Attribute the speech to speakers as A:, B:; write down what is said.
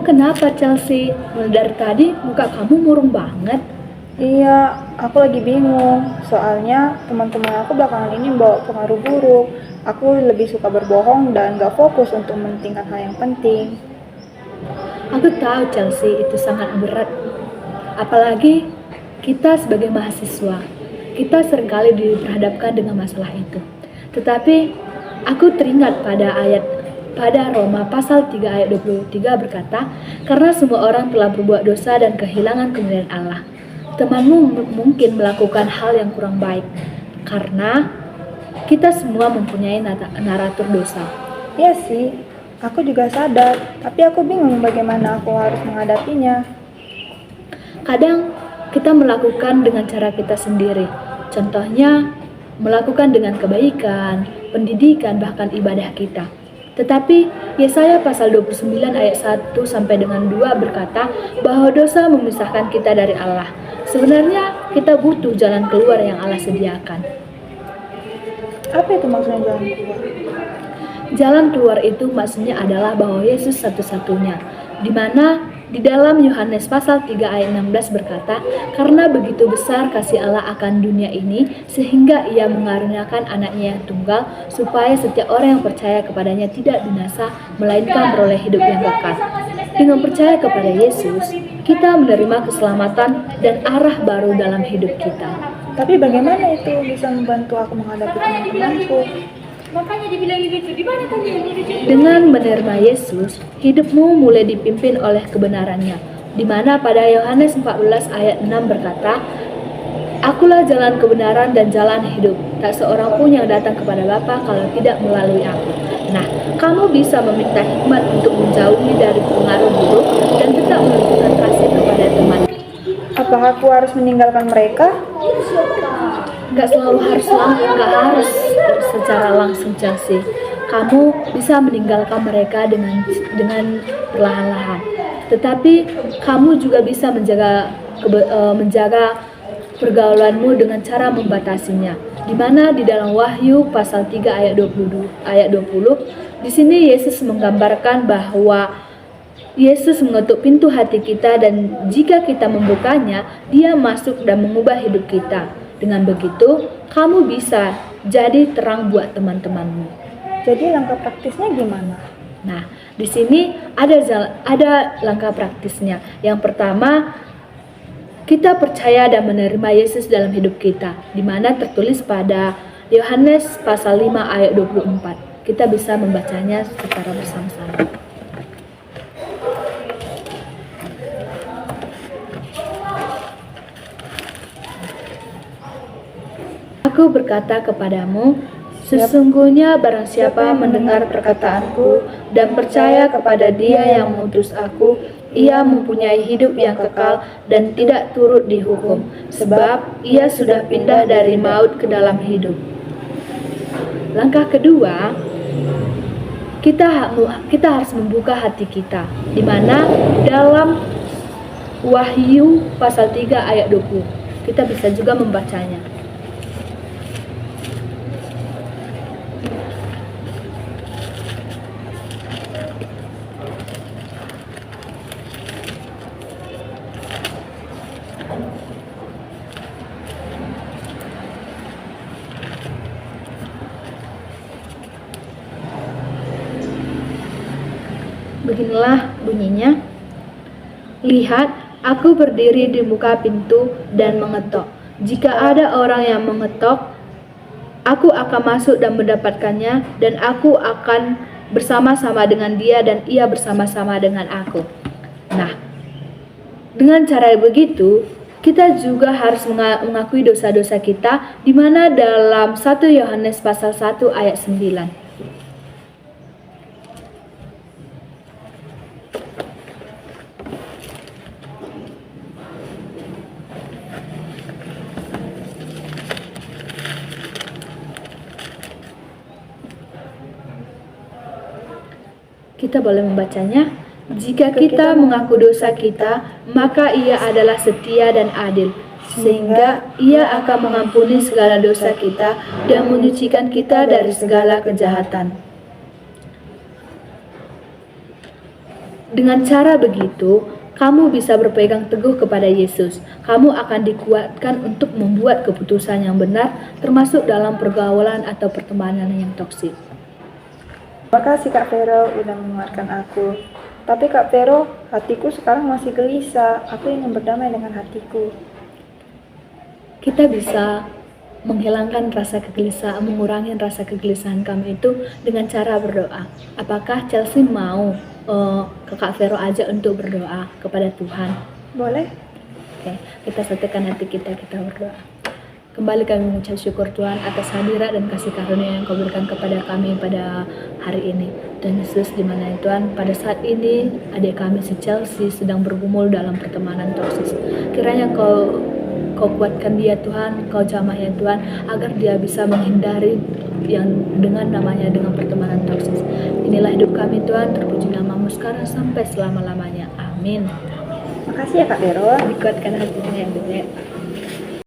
A: kenapa Chelsea? Dari tadi muka kamu murung banget.
B: Iya, aku lagi bingung. Soalnya teman-teman aku belakangan ini bawa pengaruh buruk. Aku lebih suka berbohong dan gak fokus untuk mementingkan hal yang penting.
A: Aku tahu Chelsea itu sangat berat. Apalagi kita sebagai mahasiswa. Kita seringkali diperhadapkan dengan masalah itu. Tetapi aku teringat pada Roma pasal 3 ayat 23 berkata, karena semua orang telah berbuat dosa dan kehilangan kemuliaan Allah. Temanmu mungkin melakukan hal yang kurang baik, karena kita semua mempunyai naratur dosa.
B: Iya sih, aku juga sadar, tapi aku bingung bagaimana aku harus menghadapinya.
A: Kadang kita melakukan dengan cara kita sendiri. Contohnya, melakukan dengan kebaikan, pendidikan, bahkan ibadah kita. Tetapi Yesaya pasal 29 ayat 1 sampai dengan 2 berkata bahwa dosa memisahkan kita dari Allah. Sebenarnya kita butuh jalan keluar yang Allah sediakan.
B: Apa itu maksudnya jalan keluar?
A: Jalan keluar itu maksudnya adalah bahwa Yesus satu-satunya, di mana di dalam Yohanes pasal 3 ayat 16 berkata, karena begitu besar kasih Allah akan dunia ini, sehingga ia mengaruniakan anaknya yang tunggal, supaya setiap orang yang percaya kepadanya tidak binasa, melainkan beroleh hidup yang kekal. Dengan percaya kepada Yesus, kita menerima keselamatan dan arah baru dalam hidup kita.
B: Tapi bagaimana itu bisa membantu aku menghadapi teman-temanku?
C: Makanya dibilang gitu, di mana tadi yang udah
A: Dengan menerima Yesus, hidupmu mulai dipimpin oleh kebenarannya. Di mana pada Yohanes 14 ayat 6 berkata, Akulah jalan kebenaran dan jalan hidup. Tak seorang pun yang datang kepada Bapa kalau tidak melalui aku. Nah, kamu bisa meminta hikmat untuk menjauhi dari pengaruh buruk dan tetap menunjukkan kasih kepada teman.
B: Apakah aku harus meninggalkan mereka?
A: Nggak harus secara langsung Chelsea. Kamu bisa meninggalkan mereka dengan perlahan-lahan. Tetapi kamu juga bisa menjaga pergaulanmu dengan cara membatasinya. Di mana di dalam Wahyu pasal 3 ayat 20, di sini Yesus menggambarkan bahwa Yesus mengetuk pintu hati kita dan jika kita membukanya, Dia masuk dan mengubah hidup kita. Dengan begitu, kamu bisa jadi terang buat teman-temanmu.
B: Jadi langkah praktisnya gimana?
A: Nah, di sini ada langkah praktisnya. Yang pertama, kita percaya dan menerima Yesus dalam hidup kita, di mana tertulis pada Yohanes pasal 5 ayat 24. Kita bisa membacanya secara bersama-sama. Aku berkata kepadamu, sesungguhnya barang siapa mendengar perkataanku dan percaya kepada Dia yang mengutus aku, ia mempunyai hidup yang kekal dan tidak turut dihukum, sebab ia sudah pindah dari maut ke dalam hidup. Langkah kedua, kita harus membuka hati kita, di mana dalam Wahyu pasal 3 ayat 20 kita bisa juga membacanya. Beginilah bunyinya. Lihat, aku berdiri di muka pintu dan mengetok. Jika ada orang yang mengetok, aku akan masuk dan mendapatkannya, dan aku akan bersama-sama dengan dia dan ia bersama-sama dengan aku. Nah, dengan cara begitu, kita juga harus mengakui dosa-dosa kita, di mana dalam 1 Yohanes pasal 1 ayat 9. Kita boleh membacanya. Jika kita mengaku dosa kita, maka Ia adalah setia dan adil, sehingga Ia akan mengampuni segala dosa kita dan menyucikan kita dari segala kejahatan. Dengan cara begitu, kamu bisa berpegang teguh kepada Yesus. Kamu akan dikuatkan untuk membuat keputusan yang benar, termasuk dalam pergaulan atau pertemanan yang toksik.
B: Terima kasih Kak Vero udah menguatkan aku. Tapi Kak Vero, hatiku sekarang masih gelisah. Aku ingin berdamai dengan hatiku.
A: Kita bisa menghilangkan rasa kegelisahan, mengurangi rasa kegelisahan kamu itu dengan cara berdoa. Apakah Chelsea mau ke Kak Vero aja untuk berdoa kepada Tuhan?
B: Boleh?
A: Oke, kita satukan hati kita berdoa. Kembali kami mengucap syukur Tuhan atas hadirat dan kasih karunia yang Kau berikan kepada kami pada hari ini. Dan Yesus, di mana ya Tuhan, pada saat ini adik kami si Chelsea sedang bergumul dalam pertemanan toksis. Kiranya Kau kuatkan dia Tuhan, Kau jamah ya Tuhan, agar dia bisa menghindari yang dengan namanya dengan pertemanan toksis. Inilah hidup kami Tuhan, terpuji namamu sekarang sampai selama-lamanya. Amin.
B: Makasih ya Kak Vero.
A: Dikuatkan hatinya ya Bunda.